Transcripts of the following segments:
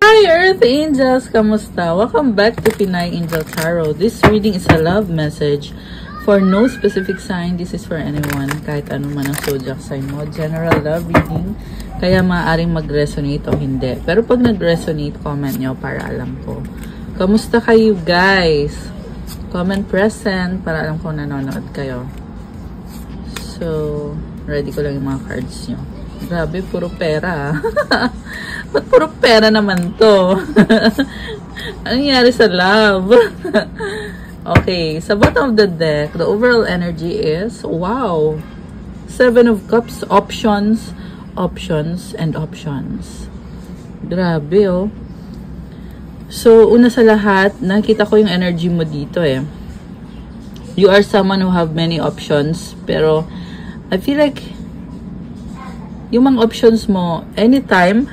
Hi Earth Angels! Kamusta? Welcome back to Pinay Angel Tarot. This reading is a love message for no specific sign. This is for anyone, kahit ano man ang zodiac sign mo. General love reading, kaya maaaring mag-resonate o hindi. Pero pag nag-resonate, comment nyo para alam ko. Kamusta kayo guys? Comment present para alam ko nanonood kayo. So, ready ko lang yung mga cards nyo. Grabe, puro pera. Ba't puro pera naman to? Ano nangyari sa love? Okay, sa bottom of the deck, the overall energy is, wow, 7 of Cups, options, options, and options. Grabe, oh. So, una sa lahat, nakita ko yung energy mo dito, eh. You are someone who have many options, pero I feel like yung mga options mo, anytime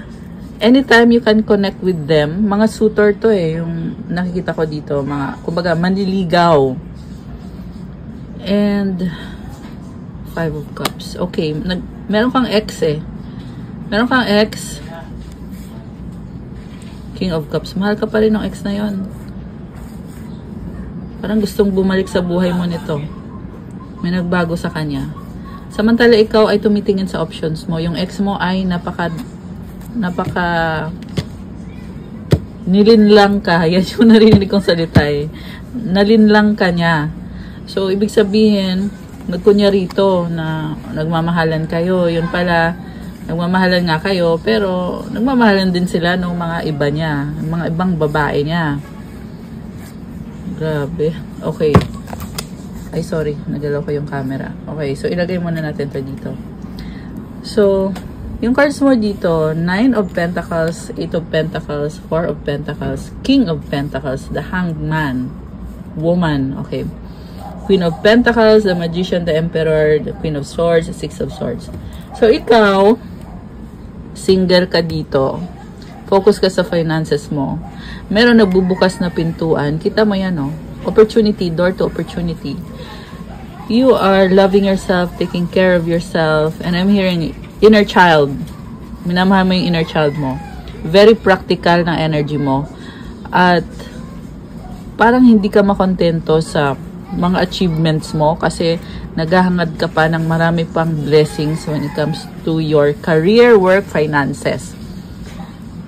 you can connect with them. Mga suitor to eh, yung nakikita ko dito, mga, kumbaga, manliligaw. And 5 of Cups. Okay, meron kang ex eh. Meron kang ex. King of Cups. Mahal ka pa rin ng ex na yon. Parang gustong bumalik sa buhay mo nito. May nagbago sa kanya. Samantala ikaw ay tumitingin sa options mo. Yung ex mo ay napaka nilinlang ka. Yan yung narinig kong salita eh. Nalinlang ka niya. So, ibig sabihin, nagkunyarito na nagmamahalan kayo. Yun pala, nagmamahalan nga kayo, pero nagmamahalan din sila ng mga iba niya. Ng mga ibang babae niya. Grabe. Okay. Ay, sorry. Nagalaw ko yung camera. Okay, so ilagay muna natin to dito. So, yung cards mo dito, 9 of Pentacles, 8 of Pentacles, 4 of Pentacles, King of Pentacles, the Hanged Man, Woman, okay. Queen of Pentacles, the Magician, the Emperor, the Queen of Swords, the Six of Swords. So, ikaw, single ka dito. Focus ka sa finances mo. Meron nagbubukas na pintuan. Kita mo yan, oh. Opportunity, door to opportunity. You are loving yourself, taking care of yourself, and I'm hearing inner child. Minamahal mo yung inner child mo. Very practical na energy mo. At parang hindi ka makontento sa mga achievements mo kasi naghahangad ka pa ng marami pang blessings when it comes to your career, work, finances.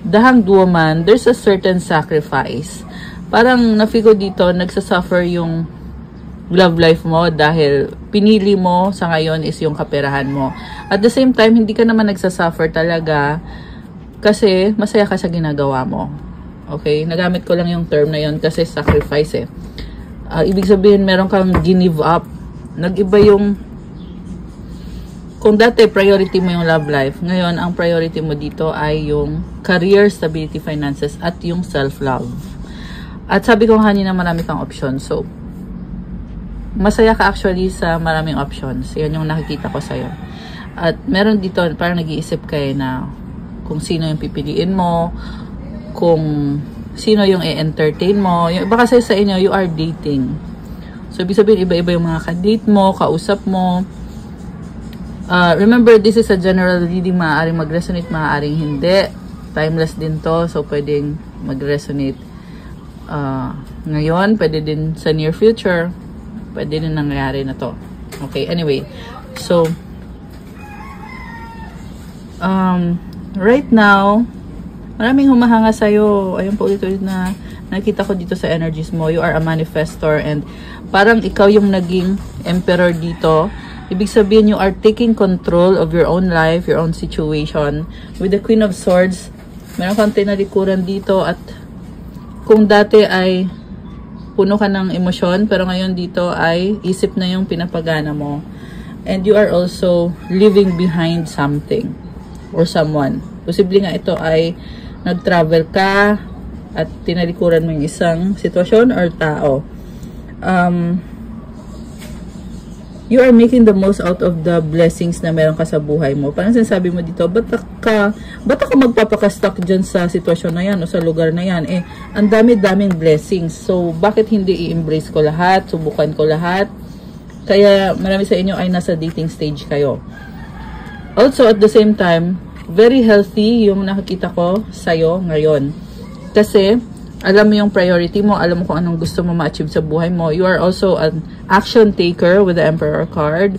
The Hanged Woman, there's a certain sacrifice. Parang nafigo dito, nagsasuffer yung love life mo dahil pinili mo sa ngayon is yung kaperahan mo. At the same time, hindi ka naman nagsasuffer talaga kasi masaya ka sa ginagawa mo. Okay? Nagamit ko lang yung term na yon kasi sacrifice eh. Ibig sabihin, meron kang give up. Nag-iba yung, kung dati priority mo yung love life, ngayon ang priority mo dito ay yung career, stability, finances, at yung self-love. At sabi ko kanina marami kang options. So, masaya ka actually sa maraming options. Yan yung nakikita ko sa'yo. At meron dito, parang nag-iisip kayo na kung sino yung pipiliin mo, kung sino yung i-entertain mo. Yung iba kasi sa inyo, you are dating. So, ibig sabihin, iba-iba yung mga ka-date mo, kausap mo. Remember, this is a general reading. Maaaring mag-resonate, maaaring hindi. Timeless din to. So, pwedeng mag-resonate ngayon, pwede din sa near future, pwede din nangyari na to. Okay, anyway. So, right now, maraming humahanga sa'yo. Ayun po ulit-ulit na nakita ko dito sa energies mo. You are a manifestor and parang ikaw yung naging emperor dito. Ibig sabihin, you are taking control of your own life, your own situation. With the Queen of Swords, meron kang tinalikuran dito at kung dati ay puno ka ng emosyon, pero ngayon dito ay isip na yung pinapagana mo. And you are also leaving behind something or someone. Posible nga ito ay nag-travel ka at tinalikuran mo yung isang sitwasyon or tao. You are making the most out of the blessings na meron ka sa buhay mo. Parang sinasabi mo dito, ba't ako magpapakastock dyan sa sitwasyon na yan o sa lugar na yan? Eh, ang dami-daming blessings. So, bakit hindi i-embrace ko lahat? Subukan ko lahat? Kaya, marami sa inyo ay nasa dating stage kayo. Also, at the same time, very healthy yung nakikita ko sa'yo ngayon. Kasi, alam mo yung priority mo, alam mo kung anong gusto mo ma-achieve sa buhay mo. You are also an action taker with the Emperor card.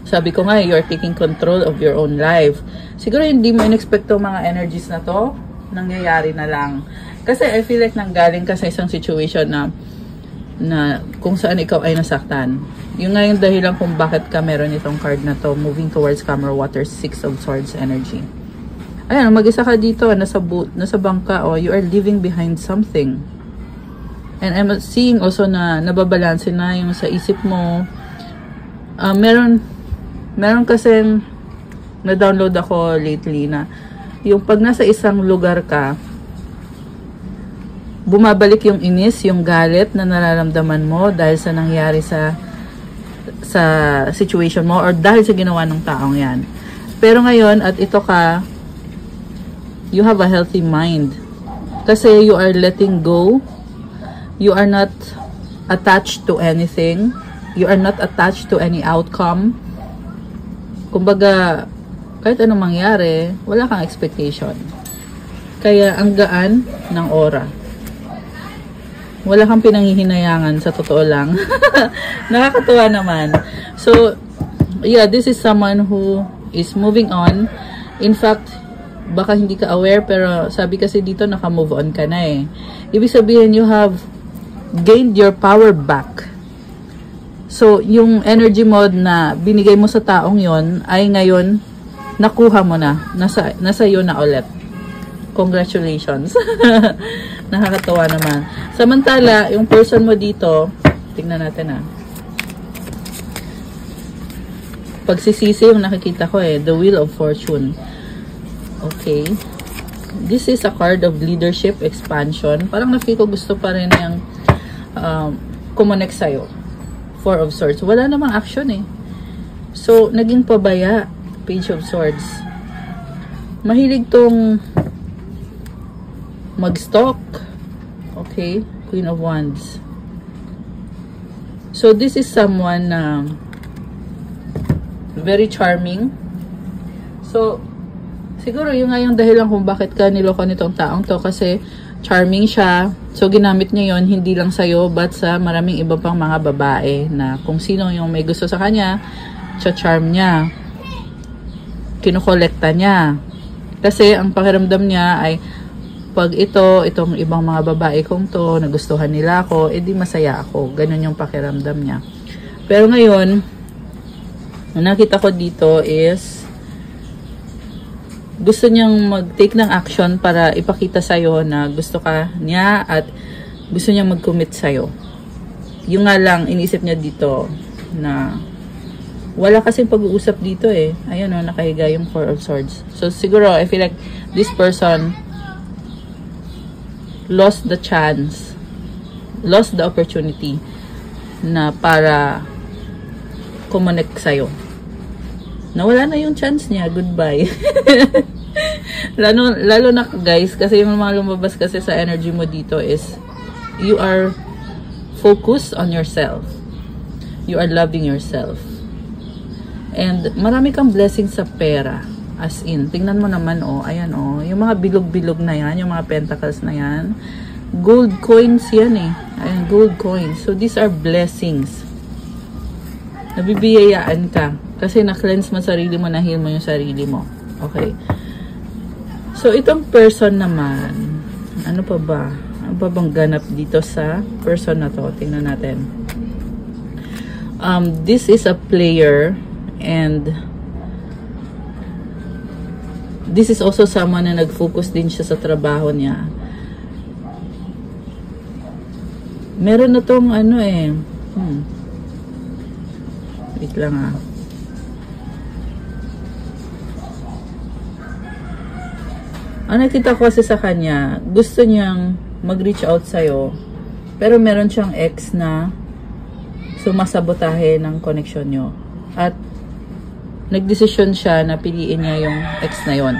Sabi ko nga, you are taking control of your own life. Siguro hindi mo in-expect tong mga energies na to, nangyayari na lang. Kasi I feel like nanggaling ka sa isang situation na kung saan ikaw ay nasaktan. Yung nga yung dahilan kung bakit ka meron itong card na to, moving towards Camera Water, 6 of Swords energy. Ayan, mag-isa ka dito, nasa bangka, o you are leaving behind something. And I'm seeing also na nababalanse na yung sa isip mo. Meron kasing na-download ako lately na yung pag nasa isang lugar ka, bumabalik yung inis, yung galit na nararamdaman mo dahil sa nangyari sa situation mo or dahil sa ginawa ng taong yan. Pero ngayon, at ito ka, you have a healthy mind. Kasi you are letting go. You are not attached to anything. You are not attached to any outcome. Kumbaga, kahit anong mangyari, wala kang expectation. Kaya, ang gaan ng aura. Wala kang pinanghihinayangan, sa totoo lang. Nakakatuwa naman. So, yeah, this is someone who is moving on. In fact, baka hindi ka aware, pero sabi kasi dito, naka-move on ka na eh. Ibig sabihin, you have gained your power back. So, yung energy mode na binigay mo sa taong yon ay ngayon, nakuha mo na. Nasa iyo na ulit. Congratulations. Nakakatawa naman. Samantala, yung person mo dito, tingnan natin pagsisisi yung nakikita ko the Wheel of Fortune. Okay. This is a card of leadership, expansion. Parang na-feel ko gusto pa rin yung kumonect sa'yo. 4 of Swords. Wala namang action So, naging pabaya. Page of Swords. Mahilig tong mag-stalk. Okay. Queen of Wands. So, this is someone na very charming. So, siguro yung nga yung dahilan kung bakit ka niloko nitong taong to kasi charming siya. So, ginamit niya yon hindi lang sa'yo but sa maraming iba pang mga babae na kung sino yung may gusto sa kanya, cha-charm niya. Kinukolekta niya. Kasi ang pakiramdam niya ay pag itong ibang mga babae kong to, nagustuhan nila ako, edi masaya ako. Ganun yung pakiramdam niya. Pero ngayon, nakita ko dito is gusto niyang mag-take ng action para ipakita sa'yo na gusto ka niya at gusto niyang mag-commit sa'yo. Yung nga lang, inisip niya dito na wala kasing pag-uusap dito Ayan nakahiga yung 4 of Swords. So, siguro, I feel like this person lost the chance, lost the opportunity na para kumonek sa'yo. Nawala na yung chance niya. Goodbye. lalo na guys, kasi yung mga lumabas kasi sa energy mo dito is you are focused on yourself. You are loving yourself. And marami kang blessings sa pera. As in, tingnan mo naman ayan yung mga bilog-bilog na yan, yung mga pentacles na yan. Gold coins yan Ayan, gold coins. So these are blessings. Nabibiyayaan ka. Kasi na-cleanse mo sarili mo, na-heal mo yung sarili mo. Okay. So, itong person naman, ano pa ba? Ano pa bang ganap dito sa person na to? Tingnan natin. This is a player and this is also someone na nag-focus din siya sa trabaho niya. Meron na tong wait lang Ang nakita ko kasi sa kanya, gusto niyang mag-reach out sa'yo, pero meron siyang ex na sumasabotahe ng connection nyo. At nagdesisyon siya na piliin niya yung ex na yon.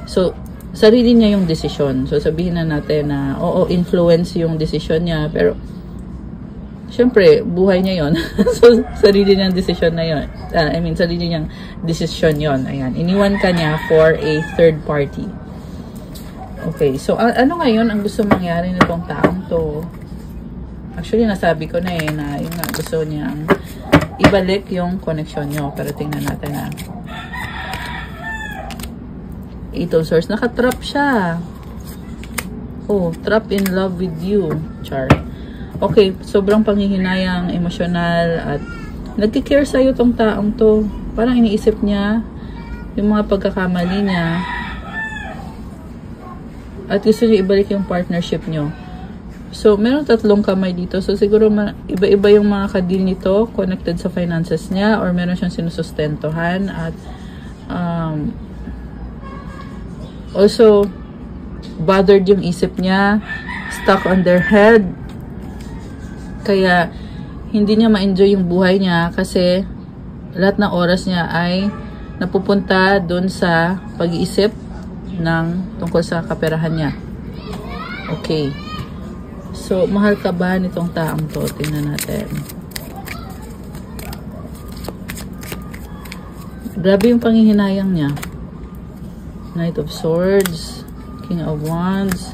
So, sarili niya yung desisyon. So, sabihin na natin na, oo, influence yung desisyon niya, pero syempre, buhay niya yon. So, sarili niyang desisyon na yon. Sarili niyang desisyon yon. Ayan, iniwan ka niya for a third party. Okay, so ano ngayon ang gusto mangyari nitong taong to? Actually, nasabi ko na na yung nga gusto niyang ibalik yung connection nyo. Pero tingnan natin na. Eight of Swords. Nakatrap siya. Oh, trap in love with you. Char. Okay, sobrang panghihinayang, emosyonal, at nagkikare sa'yo tong taong to. Parang iniisip niya yung mga pagkakamali niya. At gusto niyo ibalik yung partnership nyo. So, meron tatlong kamay dito. So, siguro iba-iba yung mga kadil nito connected sa finances niya or meron siyang sinusustentohan at also bothered yung isip niya, stuck on their head. Kaya, hindi niya ma-enjoy yung buhay niya kasi lahat ng oras niya ay napupunta dun sa pag-iisip tungkol sa kaperahan niya. Okay. So, mahal ka ba nitong taong to? Tingnan natin. Grabe yung panghihinayang niya. Knight of Swords. King of Wands.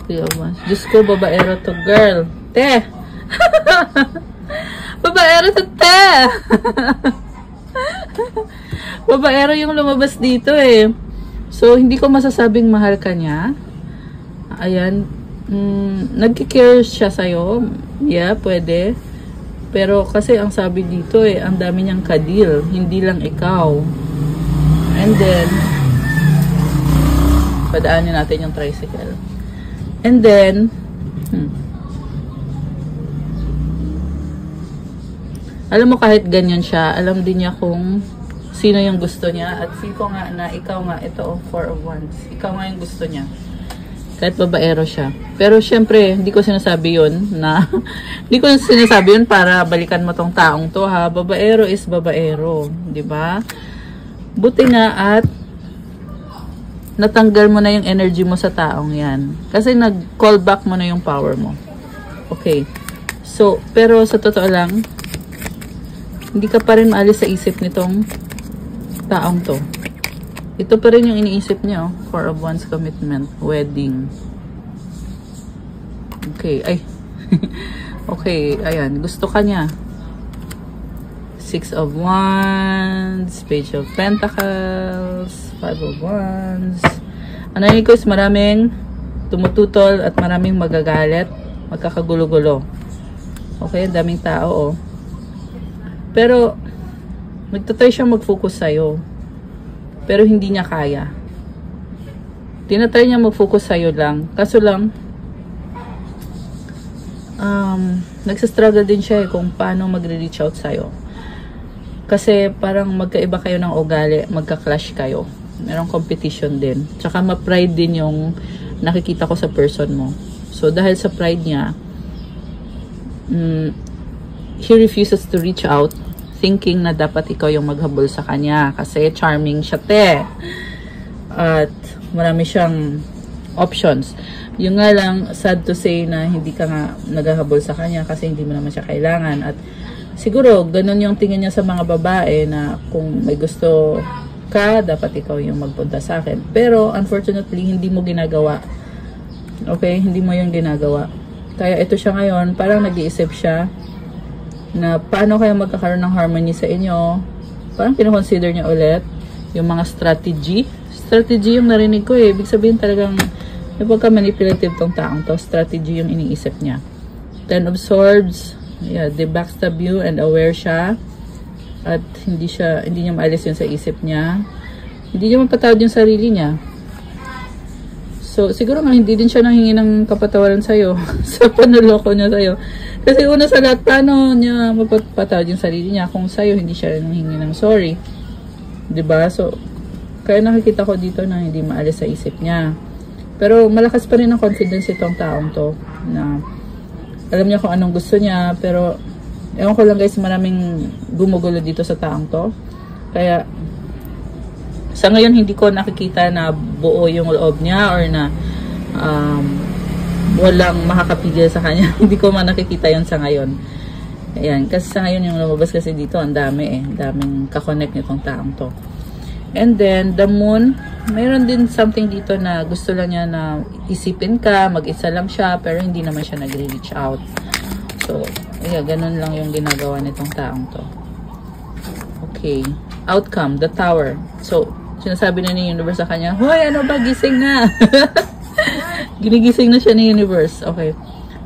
Three of Wands. Diyos ko, babaero to, girl. Te! Babaero to, te! Babaero yung lumabas dito eh. So, hindi ko masasabing mahal ka niya. Ayan. Nagkikare siya sa'yo. Yeah, pwede. Pero kasi ang sabi dito ang dami niyang kadil. Hindi lang ikaw. And then, padaanin natin yung tricycle. And then, alam mo kahit ganyan siya, alam din niya kung sino yung gusto niya. At feel ko nga na ikaw nga, ito, Four of Wands. Ikaw nga yung gusto niya. Kahit babaero siya. Pero syempre, hindi ko sinasabi yun na, hindi ko sinasabi yun para balikan mo tong taong to ha. Babaero is babaero. Diba? Buti nga at natanggal mo na yung energy mo sa taong yan. Kasi nag-call back mo na yung power mo. Okay. So, pero sa totoo lang, hindi ka pa rin maalis sa isip nitong taong to. Ito pa rin yung iniisip niya, oh. Four of Wands, commitment, wedding. Okay, ay. Okay, ayan. Gusto ka niya. Six of Wands, Page of Pentacles, Five of Wands. Ano yun ko is maraming tumututol at maraming magagalit, magkakagulo-gulo. Okay, daming tao, oh. Pero, magtatry siya mag-focus sa'yo. Pero hindi niya kaya. Tinatry niya mag-focus sa'yo lang. Kaso lang, nagsastruggle din siya kung paano magre-reach out sa'yo. Kasi parang magkaiba kayo ng ugali, magka-clash kayo. Merong competition din. Tsaka ma-pride din yung nakikita ko sa person mo. So, dahil sa pride niya, he refuses to reach out thinking na dapat ikaw yung maghabol sa kanya kasi charming siya, te. At marami siyang options. Yung nga lang, sad to say na hindi ka nga naghahabol sa kanya kasi hindi mo naman siya kailangan. At siguro, ganun yung tingin niya sa mga babae na kung may gusto ka, dapat ikaw yung magpunta sa akin. Pero, unfortunately, hindi mo ginagawa. Okay? Hindi mo yung ginagawa. Kaya ito siya ngayon, parang nag-iisip siya na paano kaya magkakaroon ng harmony sa inyo. Parang pinakonsider niya ulit yung mga strategy. Strategy yung narinig ko eh. Ibig sabihin talagang may pagka-manipulative tong taong to. Strategy yung iniisip niya. Ten of Swords. Yeah, they backstab you and aware siya. At hindi niya maalis yun sa isip niya. Hindi niya mapatawad yung sarili niya. So, siguro nga hindi din siya nanghingi ng kapatawaran sa'yo sa panuloko niya sa'yo. Kasi una sa lahat, paano niya mapatawad yung sarili niya kung sa'yo hindi siya nanghingi ng sorry. Diba? So, kaya nakikita ko dito na hindi maalis sa isip niya. Pero malakas pa rin ang confidence itong taong to na alam niya kung anong gusto niya. Pero, ewan ko lang guys, maraming gumugulo dito sa taong to. Kaya, sa ngayon, hindi ko nakikita na buo yung loob niya or na walang makakapigil sa kanya. Hindi ko man nakikita yun sa ngayon. Ayan. Kasi sa ngayon, yung lumabas kasi dito, ang dami eh. Ang daming kakonect nitong taong to. And then, the moon, mayroon din something dito na gusto lang niya na isipin ka, mag-isa lang siya, pero hindi naman siya nagre-reach out. So, yeah, ganun lang yung ginagawa nitong taong to. Okay. Outcome, the tower. So, sinasabi na ni Universe sa kanya, hoy, ano ba, gising na! Ginigising na siya ni Universe. Okay.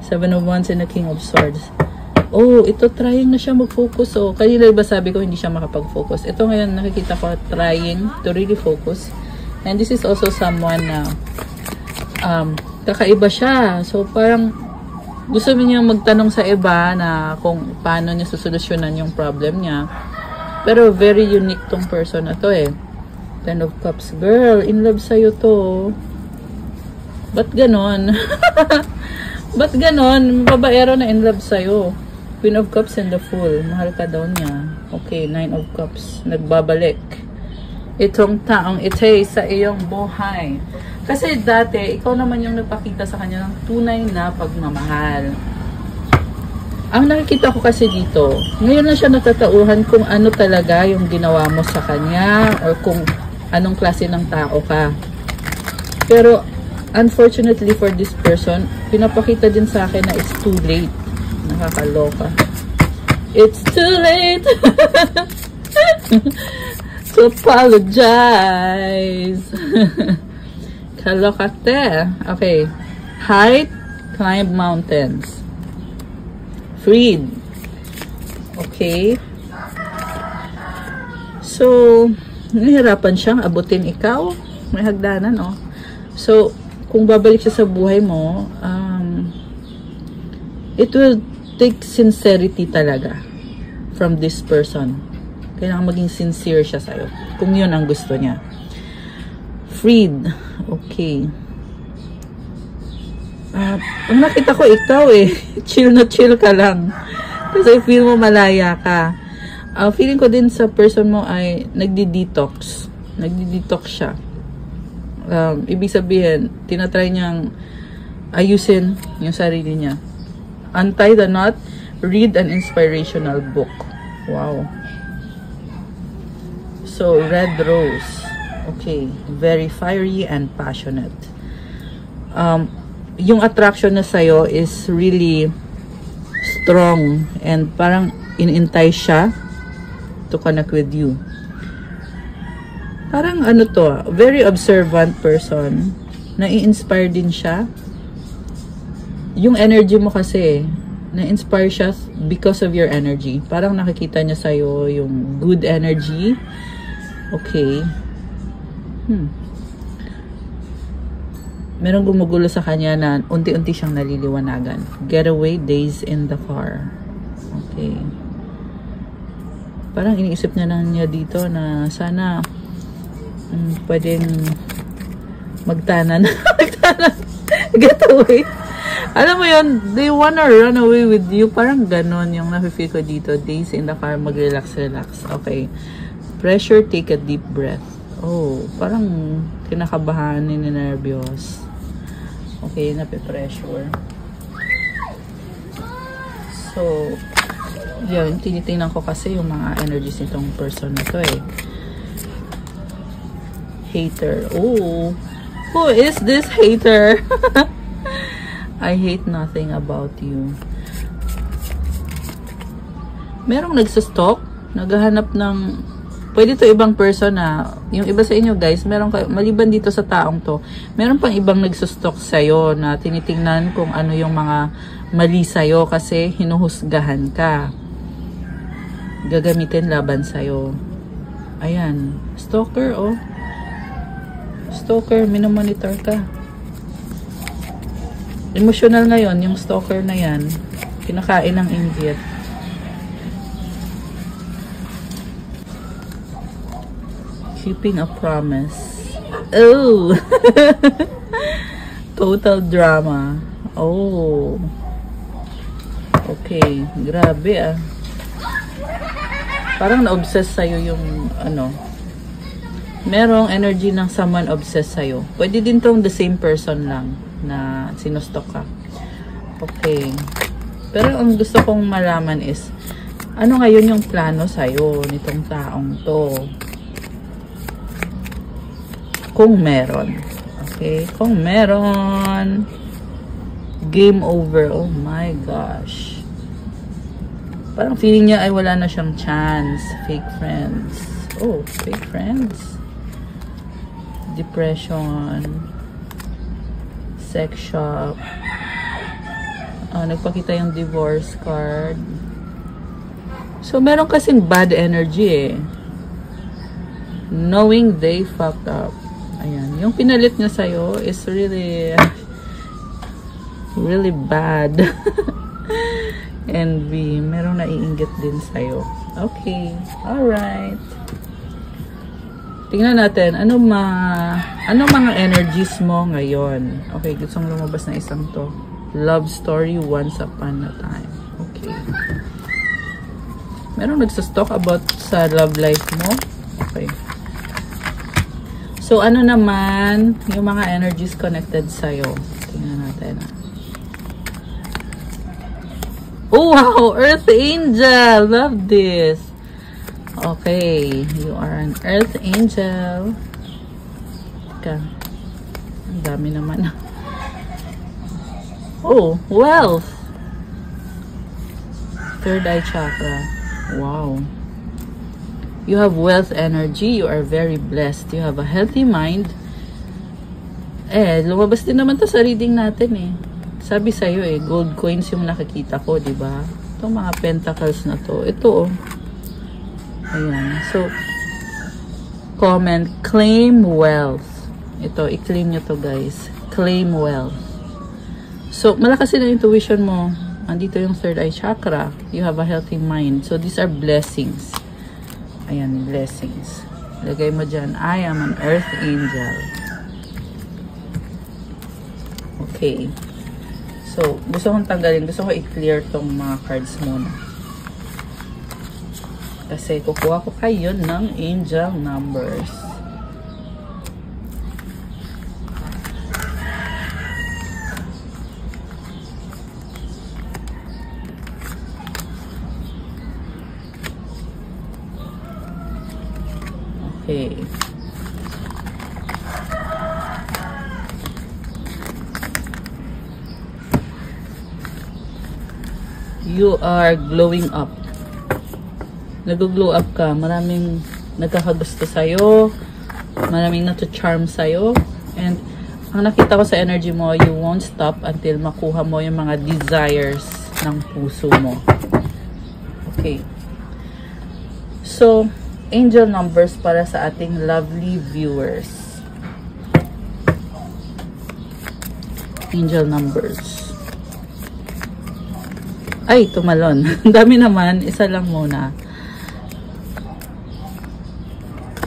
Seven of Wands and the King of Swords. Oh, ito trying na siya mag-focus. So, kanina ba sabi ko hindi siya makapag-focus. Ito ngayon nakikita ko trying to really focus. And this is also someone na kakaiba siya. So, parang gusto niya magtanong sa iba na kung paano niya susolusyonan yung problem niya. Pero very unique tong person na to eh. Ten of Cups. Girl, in love sa'yo to. Ba't ganon? Ba't ganon? Babaero na in love sa'yo. Queen of Cups and the Fool. Mahal ka daw niya. Okay, Nine of Cups. Nagbabalik. Itong taong ito sa iyong buhay. Kasi dati, ikaw naman yung nagpakita sa kanya ng tunay na pagmamahal. Ang nakikita ko kasi dito, ngayon na siya natatauhan kung ano talaga yung ginawa mo sa kanya or kung anong klase ng tao ka. Pero, unfortunately for this person, pinapakita din sa akin na it's too late. Nakakaloka. It's too late to apologize. Kalokate. Okay. Height, climb mountains. Freed. Okay. So, nahihirapan siyang abutin ikaw. May hagdanan, oh. So, kung babalik siya sa buhay mo, it will take sincerity talaga from this person. Kailangan maging sincere siya sa'yo. Kung yun ang gusto niya. Freed. Okay. Ang nakita ko ikaw eh. Chill na chill ka lang. Kasi feel mo malaya ka. Feeling ko din sa person mo ay nagdi-detox. Nagdi-detox siya. Ibig sabihin, tinatry niyang ayusin yung sarili niya. Untie the knot, read an inspirational book. Wow. So, Red Rose. Okay. Very fiery and passionate. Yung attraction na sa'yo is really strong and parang in-entice siya to connect with you. Parang ano to, very observant person. Na-inspire din siya. Yung energy mo kasi, na-inspire siya because of your energy. Parang nakikita niya sa'yo yung good energy. Okay. Merong gumugulo sa kanya na unti-unti siyang naliliwanagan. Getaway days in the car. Okay. Parang iniisip niya lang niya dito na sana pwedeng magtanan. Magtanan. Getaway. Alam mo yun, they wanna run away with you. Parang ganon yung nafe-feel ko dito. Days in the car, mag-relax. Okay. Pressure, take a deep breath. Oh, parang kinakabahan, ninenervyos. Okay, nape-pressure. So, yun, tinitingnan ko kasi yung mga energies nitong person na to eh. Hater. Oh, who is this hater? I hate nothing about you. Merong nagsustalk, naghahanap ng, pwede to ibang person na, yung iba sa inyo guys, meron kayo, maliban dito sa taong to, meron pang ibang nagsustalk sa'yo na tinitingnan kung ano yung mga mali sa'yo kasi hinuhusgahan ka. Gagamitin laban sa'yo. Ayan. Stalker, oh. Stalker, minomonitor ka. Emotional ngayon, yung stalker na yan. Kinakain ng inggit. Keeping a promise. Oh! Total drama. Oh. Okay. Grabe ah. Parang na-obsess sa'yo yung ano. Merong energy ng someone obsessed sa'yo. Pwede din tong the same person lang na sinustok ka. Okay. Pero ang gusto kong malaman is, ano ngayon yung plano sa'yo nitong taong to? Kung meron. Okay? Kung meron, game over. Oh my gosh. Parang feeling niya ay wala na siyang chance. Fake friends. Oh, fake friends. Depression. Sex shop. Nagpakita yung divorce card. So, meron kasing bad energy eh. Knowing they fucked up. Ayan. Yung pinalit niya sa'yo is really really bad. Envy. Merong naiinggit din sa'yo. Okay. Alright. Tingnan natin. Ano mga energies mo ngayon? Okay. Gustong lumabas na isang to. Love story once upon a time. Okay. Merong nagsustalk about sa love life mo? Okay. So, ano naman yung mga energies connected sa'yo? Tingnan natin. Oh, wow! Earth Angel! Love this! Okay. You are an Earth Angel. Teka. Ang dami naman. Oh, wealth! Third eye chakra. Wow. You have wealth energy. You are very blessed. You have a healthy mind. Lumabas din naman to sa reading natin eh. Sabi sa'yo eh, gold coins yung nakikita ko, diba? Itong mga pentacles na to. Ito oh. Ayan. So, comment, claim wealth. Ito, i-claim nyo to guys. Claim wealth. So, malakas din ang intuition mo. Andito yung third eye chakra. You have a healthy mind. So, these are blessings. Ayan, blessings. Lagay mo dyan, I am an Earth Angel. Okay. So, gusto kong tanggalin. Gusto ko i-clear tong mga cards muna. Kasi kukuha ko kayo ng angel numbers. Okay. You are glowing up. Nag-glow up ka. Maraming nagkakagusto sa'yo. Maraming natu-charm sa'yo. And ang nakita ko sa energy mo, you won't stop until makuha mo yung mga desires ng puso mo. Okay. So, angel numbers para sa ating lovely viewers. Angel numbers. Ay, tumalon. Dami naman. Isa lang muna.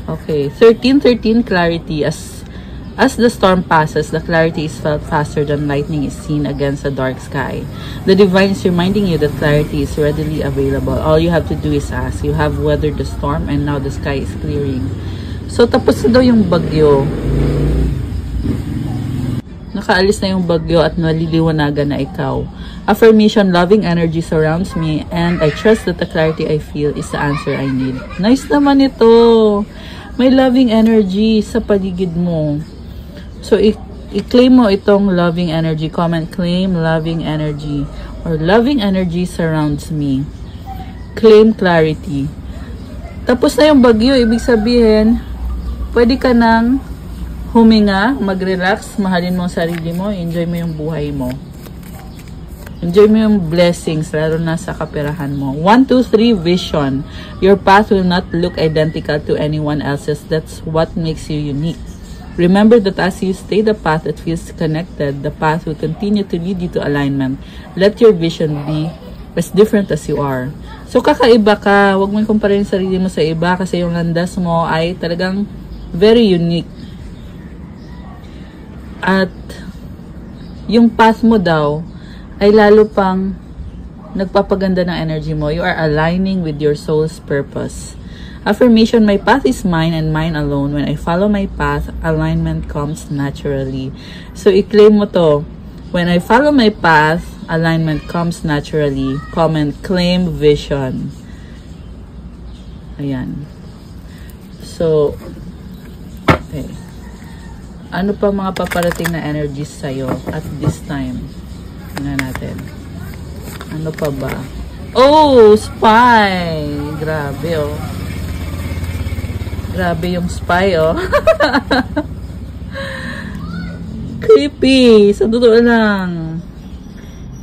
Okay. 13, clarity. As the storm passes, the clarity is felt faster than lightning is seen against a dark sky. The divine is reminding you that clarity is readily available. All you have to do is ask. You have weathered the storm and now the sky is clearing. So, tapos na daw yung bagyo. Nakaalis na yung bagyo at naliliwanagan na ikaw. Affirmation, loving energy surrounds me and I trust that the clarity I feel is the answer I need. Nice naman ito. May loving energy sa paligid mo. So, i-claim mo itong loving energy. Comment, claim loving energy. Or loving energy surrounds me. Claim clarity. Tapos na yung bagyo. Ibig sabihin, pwede ka nang huminga, mag-relax, mahalin mo ang sarili mo, enjoy mo yung buhay mo. Enjoy mo yung blessings, lalo na sa kaperahan mo. 1, 2, 3, vision. Your path will not look identical to anyone else's. That's what makes you unique. Remember that as you stay the path that feels connected, the path will continue to lead you to alignment. Let your vision be as different as you are. So, kakaiba ka. Huwag mo i-compare yung sarili mo sa iba kasi yung landas mo ay talagang very unique. At yung path mo daw ay lalo pang nagpapaganda ng energy mo. You are aligning with your soul's purpose. Affirmation, my path is mine and mine alone. When I follow my path, alignment comes naturally. So, i-claim mo to. When I follow my path, alignment comes naturally. Comment, claim vision. Ayan. So, okay. Ano pa mga paparating na energies sa'yo at this time? Tingnan natin. Ano pa ba? Oh, spy! Grabe, oh. Grabe yung spy, oh. Creepy! Sa totoo lang.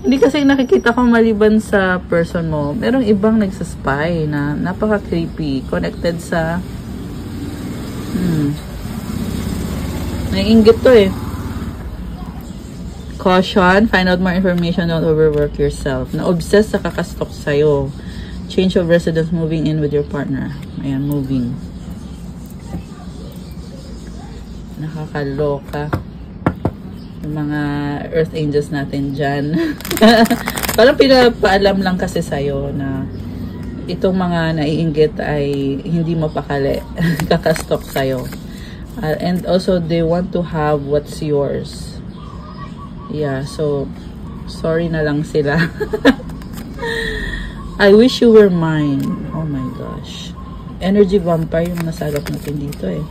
Hindi kasi nakikita ko maliban sa person mo. Merong ibang nagsaspy na napaka-creepy. Connected sa... Naiinggit to eh. Caution. Find out more information. Don't overwork yourself. Na-obsess sa kakastok sa'yo. Change of residence. Moving in with your partner. Ayan, moving. Nakakaloka. Yung mga earth angels natin dyan. Parang pinapaalam lang kasi sa'yo na itong mga naiinggit ay hindi mapakali. Kakastok sa'yo. And also, they want to have what's yours. Yeah, so, sorry na lang sila. I wish you were mine. Oh my gosh. Energy vampire yung nasagap natin dito eh.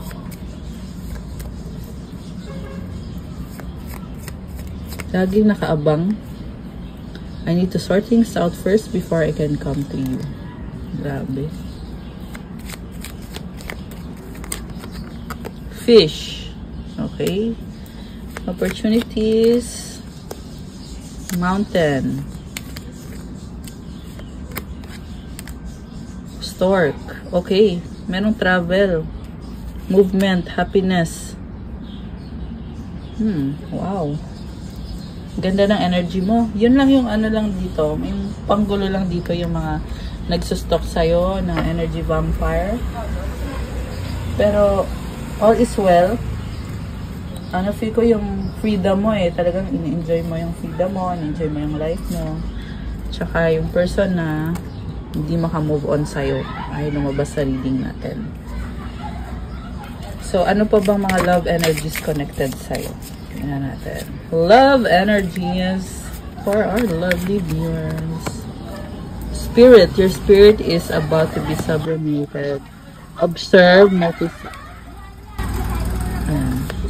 Laging nakaabang. I need to sort things out first before I can come to you. Grabe. Fish. Okay. Opportunities. Mountain. Stork. Okay. Merong travel. Movement. Happiness. Wow. Ganda ng energy mo. Yun lang yung ano lang dito. May panggulo lang dito yung mga nagsustok sa'yo na energy vampire. Pero, all is well. Ano, feel ko yung freedom mo eh. Talagang in-enjoy mo yung freedom mo. In-enjoy mo yung life mo. Tsaka yung person na hindi maka-move on sa'yo. Ay lumabas sa reading natin. So, ano pa bang mga love energies connected sa'yo? Tingnan natin. Love energies for our lovely viewers. Spirit. Your spirit is about to be sublimated. Observe, notice.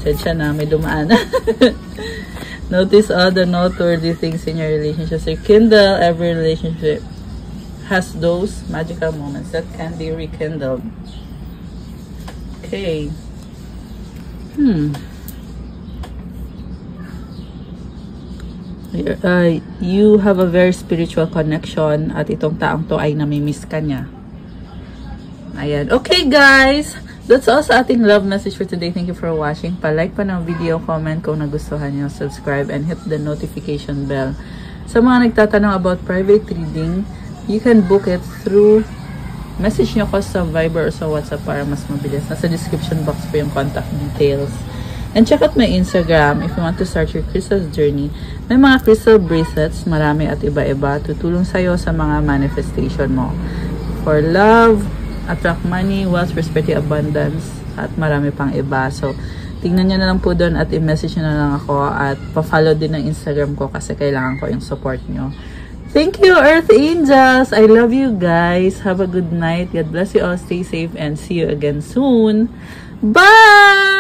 Said siya na may dumaan. Notice all the noteworthy things in your relationship. So, kindle every relationship has those magical moments that can be rekindled. Okay. You have a very spiritual connection at itong taong to ay namimiss ka niya. Ayan. Okay, guys. That's all sa ating love message for today. Thank you for watching. Pa-like pa ng video, comment kung nagustuhan nyo, subscribe, and hit the notification bell. Sa mga nagtatanong about private reading, you can book it through message nyo ko sa Viber or sa WhatsApp para mas mabilis. Nasa description box po yung contact details. And check out my Instagram if you want to start your crystal journey. May mga crystal bracelets, marami at iba-iba, tutulong sa'yo sa mga manifestation mo. For love, attract money, wealth, prosperity, abundance, at marami pang iba. So, tingnan nyo na lang po doon at i-message nyo na lang ako at pa-follow din ng Instagram ko kasi kailangan ko yung support nyo. Thank you, Earth Angels! I love you guys. Have a good night. God bless you all. Stay safe and see you again soon. Bye!